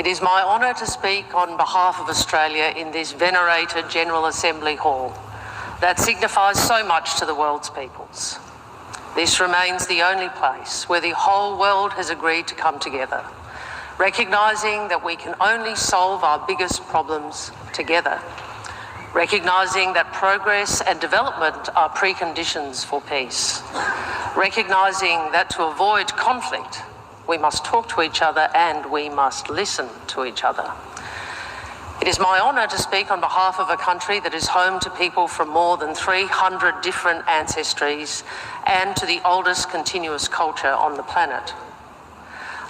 It is my honour to speak on behalf of Australia in this venerated General Assembly Hall that signifies so much to the world's peoples. This remains the only place where the whole world has agreed to come together, recognising that we can only solve our biggest problems together, recognising that progress and development are preconditions for peace, recognising that to avoid conflict, we must talk to each other and we must listen to each other. It is my honour to speak on behalf of a country that is home to people from more than 300 different ancestries and to the oldest continuous culture on the planet.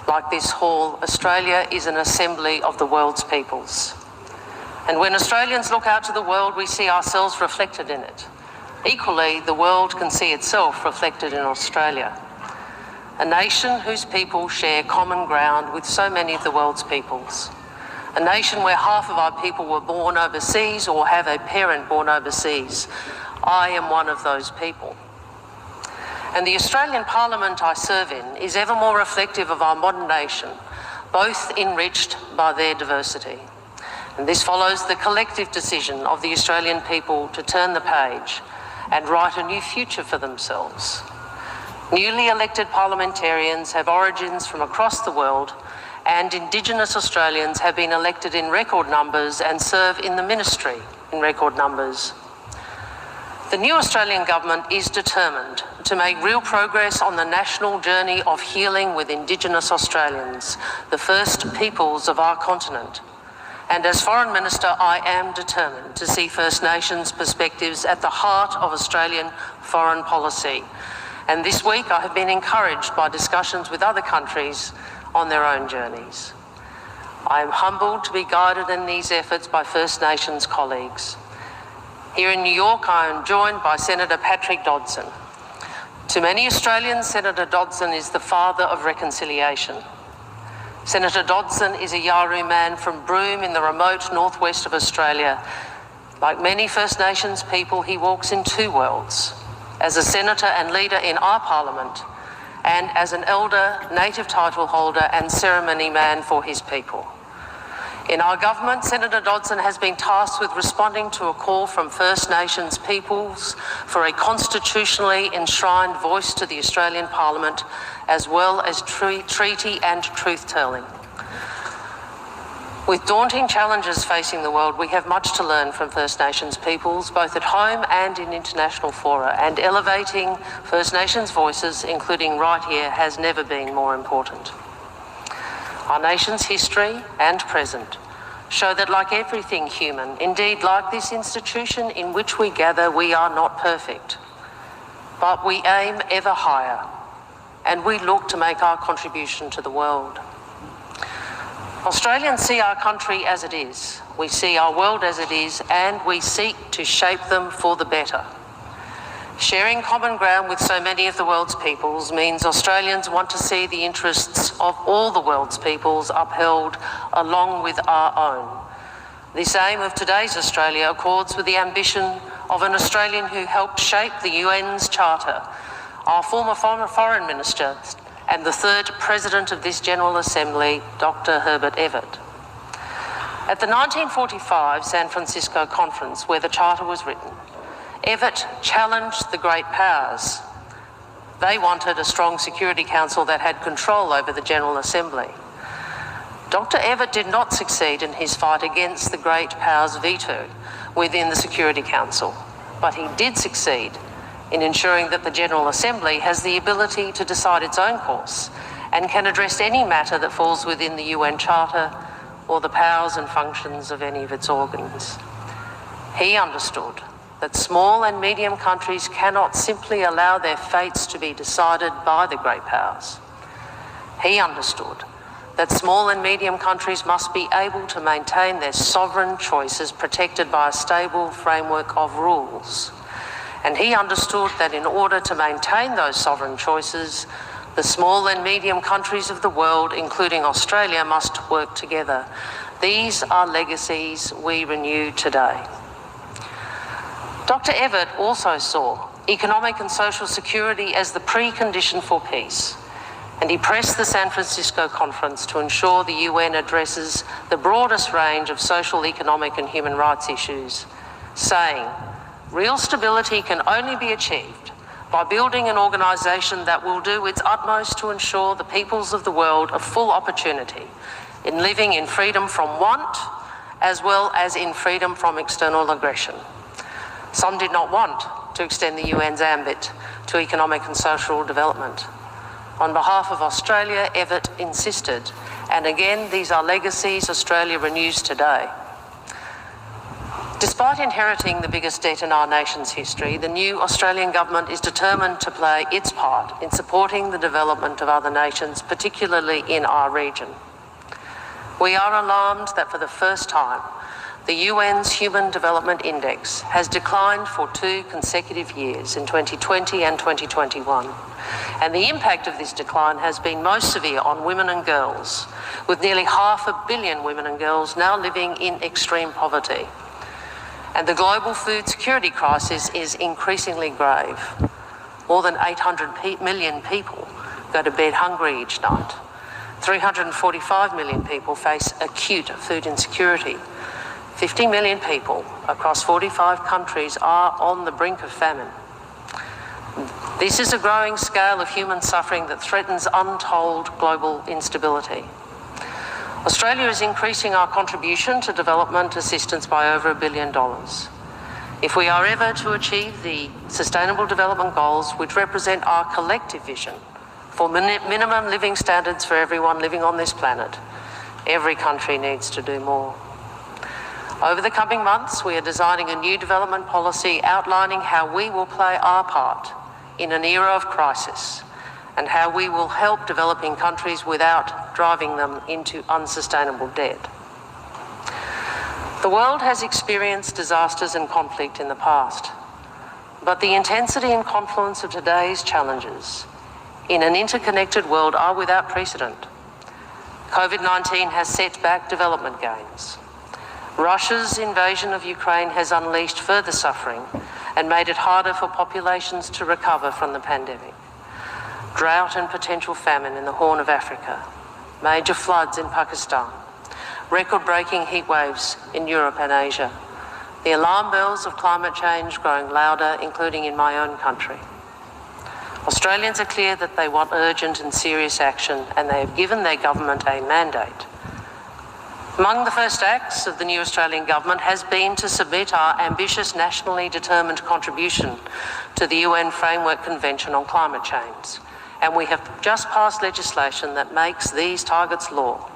Like this hall, Australia is an assembly of the world's peoples. And when Australians look out to the world, we see ourselves reflected in it. Equally, the world can see itself reflected in Australia, a nation whose people share common ground with so many of the world's peoples. A nation where half of our people were born overseas or have a parent born overseas. I am one of those people. And the Australian Parliament I serve in is ever more reflective of our modern nation, both enriched by their diversity. And this follows the collective decision of the Australian people to turn the page and write a new future for themselves. Newly elected parliamentarians have origins from across the world, and Indigenous Australians have been elected in record numbers and serve in the ministry in record numbers. The new Australian government is determined to make real progress on the national journey of healing with Indigenous Australians, the first peoples of our continent. And as Foreign Minister, I am determined to see First Nations perspectives at the heart of Australian foreign policy. And this week I have been encouraged by discussions with other countries on their own journeys. I am humbled to be guided in these efforts by First Nations colleagues. Here in New York, I am joined by Senator Patrick Dodson. To many Australians, Senator Dodson is the father of reconciliation. Senator Dodson is a Yawuru man from Broome in the remote northwest of Australia. Like many First Nations people, he walks in two worlds, as a senator and leader in our parliament, and as an elder, native title holder and ceremony man for his people. In our government, Senator Dodson has been tasked with responding to a call from First Nations peoples for a constitutionally enshrined voice to the Australian Parliament, as well as treaty and truth-telling. With daunting challenges facing the world, we have much to learn from First Nations peoples, both at home and in international fora, and elevating First Nations voices, including right here, has never been more important. Our nation's history and present show that like everything human, indeed like this institution in which we gather, we are not perfect. But we aim ever higher, and we look to make our contribution to the world. Australians see our country as it is, we see our world as it is, and we seek to shape them for the better. Sharing common ground with so many of the world's peoples means Australians want to see the interests of all the world's peoples upheld along with our own. This aim of today's Australia accords with the ambition of an Australian who helped shape the UN's Charter, our former Foreign Minister, and the third President of this General Assembly, Dr. Herbert Evatt. At the 1945 San Francisco Conference, where the Charter was written, Evatt challenged the great powers. They wanted a strong Security Council that had control over the General Assembly. Dr. Evatt did not succeed in his fight against the great powers' veto within the Security Council, but he did succeed in ensuring that the General Assembly has the ability to decide its own course and can address any matter that falls within the UN Charter or the powers and functions of any of its organs. He understood that small and medium countries cannot simply allow their fates to be decided by the great powers. He understood that small and medium countries must be able to maintain their sovereign choices protected by a stable framework of rules. And he understood that in order to maintain those sovereign choices, the small and medium countries of the world, including Australia, must work together. These are legacies we renew today. Dr. Evatt also saw economic and social security as the precondition for peace. And he pressed the San Francisco Conference to ensure the UN addresses the broadest range of social, economic and human rights issues, saying, "Real stability can only be achieved by building an organisation that will do its utmost to ensure the peoples of the world a full opportunity in living in freedom from want as well as in freedom from external aggression." Some did not want to extend the UN's ambit to economic and social development. On behalf of Australia, Evatt insisted, and again, these are legacies Australia renews today. Despite inheriting the biggest debt in our nation's history, the new Australian government is determined to play its part in supporting the development of other nations, particularly in our region. We are alarmed that for the first time, the UN's Human Development Index has declined for 2 consecutive years in 2020 and 2021. And the impact of this decline has been most severe on women and girls, with nearly 500 million women and girls now living in extreme poverty. And the global food security crisis is increasingly grave. More than 800 million people go to bed hungry each night. 345 million people face acute food insecurity. 50 million people across 45 countries are on the brink of famine. This is a growing scale of human suffering that threatens untold global instability. Australia is increasing our contribution to development assistance by over $1 billion. If we are ever to achieve the Sustainable Development Goals, which represent our collective vision for minimum living standards for everyone living on this planet, every country needs to do more. Over the coming months, we are designing a new development policy outlining how we will play our part in an era of crisis and how we will help developing countries without driving them into unsustainable debt. The world has experienced disasters and conflict in the past, but the intensity and confluence of today's challenges in an interconnected world are without precedent. COVID-19 has set back development gains. Russia's invasion of Ukraine has unleashed further suffering and made it harder for populations to recover from the pandemic. Drought and potential famine in the Horn of Africa, major floods in Pakistan, record-breaking heat waves in Europe and Asia, the alarm bells of climate change growing louder, including in my own country. Australians are clear that they want urgent and serious action, and they have given their government a mandate. Among the first acts of the new Australian government has been to submit our ambitious nationally determined contribution to the UN Framework Convention on Climate Change, and we have just passed legislation that makes these targets law.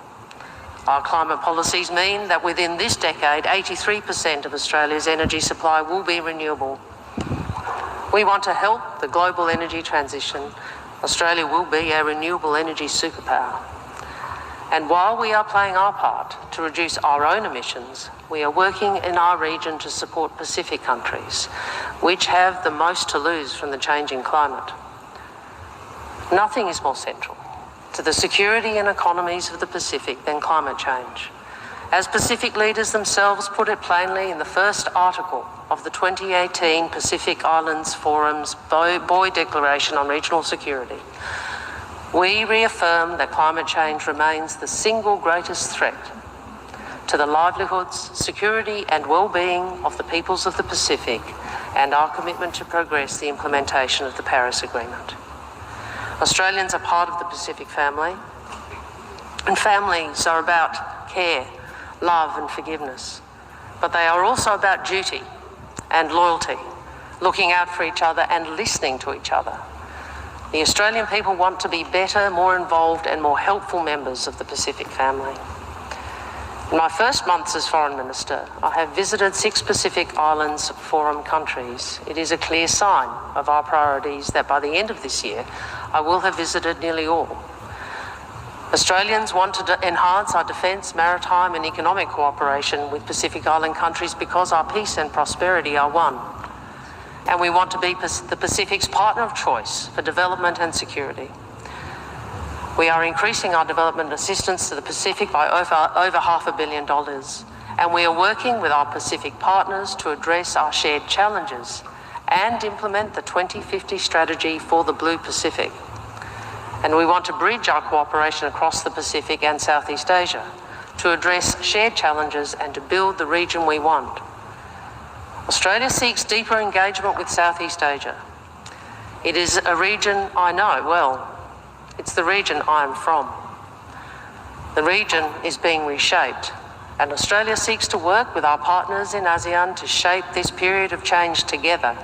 Our climate policies mean that within this decade, 83% of Australia's energy supply will be renewable. We want to help the global energy transition. Australia will be a renewable energy superpower. And while we are playing our part to reduce our own emissions, we are working in our region to support Pacific countries, which have the most to lose from the changing climate. Nothing is more central to the security and economies of the Pacific than climate change. As Pacific leaders themselves put it plainly in the first article of the 2018 Pacific Islands Forum's Boy Declaration on Regional Security, we reaffirm that climate change remains the single greatest threat to the livelihoods, security and well-being of the peoples of the Pacific, and our commitment to progress the implementation of the Paris Agreement. Australians are part of the Pacific family, and families are about care, love and forgiveness, but they are also about duty and loyalty, looking out for each other and listening to each other. The Australian people want to be better, more involved and more helpful members of the Pacific family. In my first months as Foreign Minister, I have visited 6 Pacific Islands Forum countries. It is a clear sign of our priorities that by the end of this year, I will have visited nearly all. Australians want to enhance our defence, maritime and economic cooperation with Pacific Island countries because our peace and prosperity are one. And we want to be the Pacific's partner of choice for development and security. We are increasing our development assistance to the Pacific by over $500 million, and we are working with our Pacific partners to address our shared challenges and implement the 2050 strategy for the Blue Pacific. And we want to bridge our cooperation across the Pacific and Southeast Asia to address shared challenges and to build the region we want. Australia seeks deeper engagement with Southeast Asia. It is a region I know well. It's the region I am from. The region is being reshaped, and Australia seeks to work with our partners in ASEAN to shape this period of change together.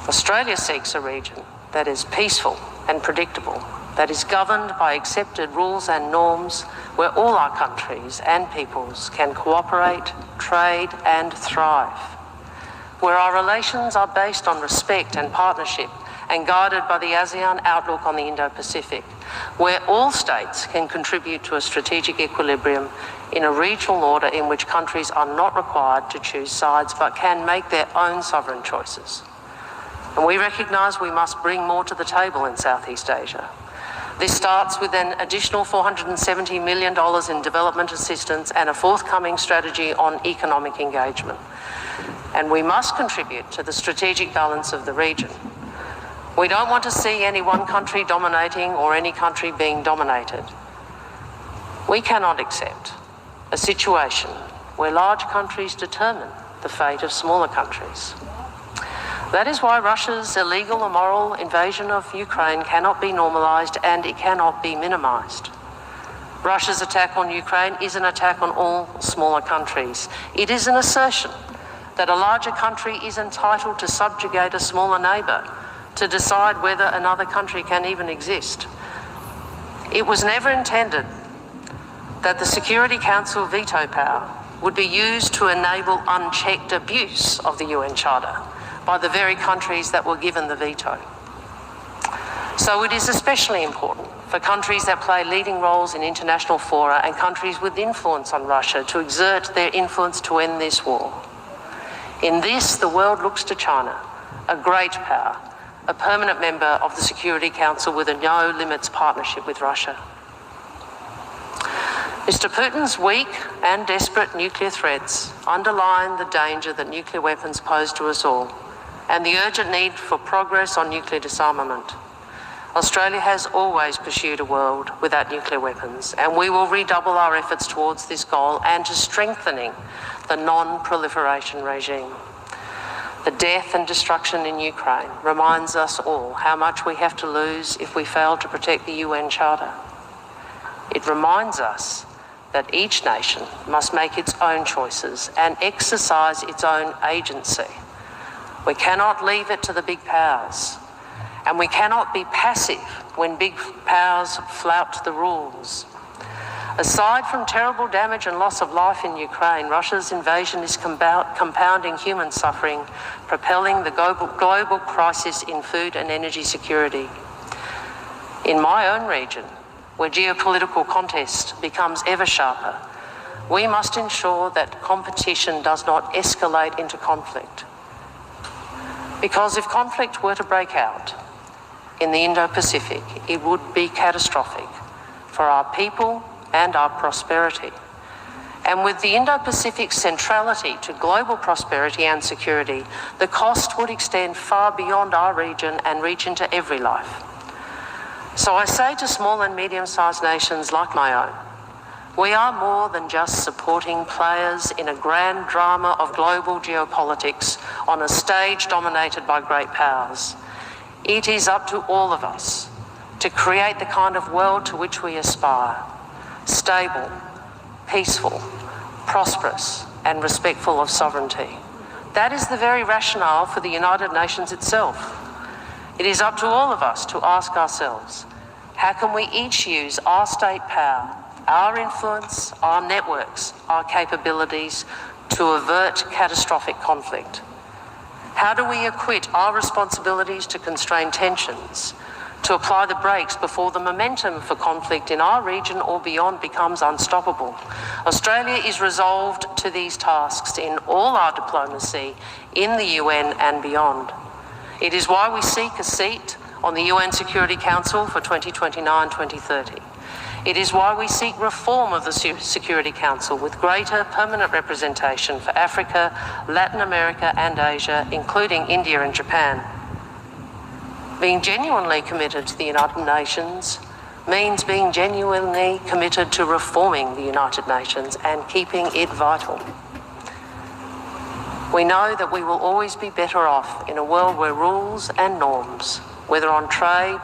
Australia seeks a region that is peaceful and predictable, that is governed by accepted rules and norms, where all our countries and peoples can cooperate, trade and thrive, where our relations are based on respect and partnership and guided by the ASEAN outlook on the Indo-Pacific, where all states can contribute to a strategic equilibrium in a regional order in which countries are not required to choose sides but can make their own sovereign choices. And we recognise we must bring more to the table in Southeast Asia. This starts with an additional $470 million in development assistance and a forthcoming strategy on economic engagement. And we must contribute to the strategic balance of the region. We don't want to see any one country dominating or any country being dominated. We cannot accept a situation where large countries determine the fate of smaller countries. That is why Russia's illegal, immoral invasion of Ukraine cannot be normalised and it cannot be minimised. Russia's attack on Ukraine is an attack on all smaller countries. It is an assertion that a larger country is entitled to subjugate a smaller neighbour, to decide whether another country can even exist. It was never intended that the Security Council veto power would be used to enable unchecked abuse of the UN Charter by the very countries that were given the veto. So it is especially important for countries that play leading roles in international fora and countries with influence on Russia to exert their influence to end this war. In this, the world looks to China, a great power, a permanent member of the Security Council with a no-limits partnership with Russia. Mr. Putin's weak and desperate nuclear threats underline the danger that nuclear weapons pose to us all and the urgent need for progress on nuclear disarmament. Australia has always pursued a world without nuclear weapons, and we will redouble our efforts towards this goal and to strengthening the non-proliferation regime. The death and destruction in Ukraine reminds us all how much we have to lose if we fail to protect the UN Charter. It reminds us that each nation must make its own choices and exercise its own agency. We cannot leave it to the big powers, and we cannot be passive when big powers flout the rules. Aside from terrible damage and loss of life in Ukraine, Russia's invasion is compounding human suffering, propelling the global crisis in food and energy security. In my own region, where geopolitical contest becomes ever sharper, we must ensure that competition does not escalate into conflict. Because if conflict were to break out in the Indo-Pacific, it would be catastrophic for our people and our prosperity. And with the Indo-Pacific's centrality to global prosperity and security, the cost would extend far beyond our region and reach into every life. So I say to small and medium-sized nations like my own, we are more than just supporting players in a grand drama of global geopolitics on a stage dominated by great powers. It is up to all of us to create the kind of world to which we aspire: stable, peaceful, prosperous, and respectful of sovereignty. That is the very rationale for the United Nations itself. It is up to all of us to ask ourselves, how can we each use our state power, our influence, our networks, our capabilities to avert catastrophic conflict? How do we acquit our responsibilities to constrain tensions, to apply the brakes before the momentum for conflict in our region or beyond becomes unstoppable? Australia is resolved to these tasks in all our diplomacy, in the UN and beyond. It is why we seek a seat on the UN Security Council for 2029-2030. It is why we seek reform of the Security Council with greater permanent representation for Africa, Latin America and Asia, including India and Japan. Being genuinely committed to the United Nations means being genuinely committed to reforming the United Nations and keeping it vital. We know that we will always be better off in a world where rules and norms, whether on trade,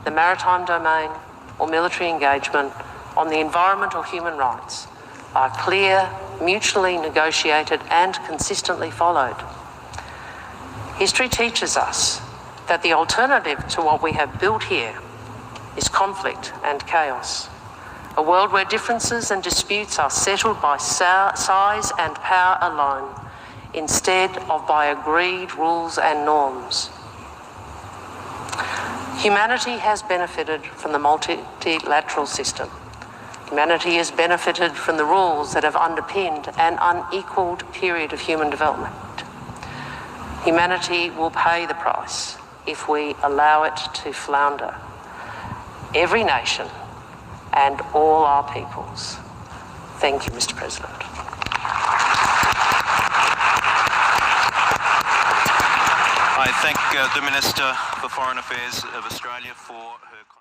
the maritime domain, or military engagement, on the environment or human rights, are clear, mutually negotiated, and consistently followed. History teaches us that the alternative to what we have built here is conflict and chaos. A world where differences and disputes are settled by size and power alone, instead of by agreed rules and norms. Humanity has benefited from the multilateral system. Humanity has benefited from the rules that have underpinned an unequalled period of human development. Humanity will pay the price if we allow it to flounder. Every nation and all our peoples. Thank you, Mr. President. I thank the Minister for Foreign Affairs of Australia for her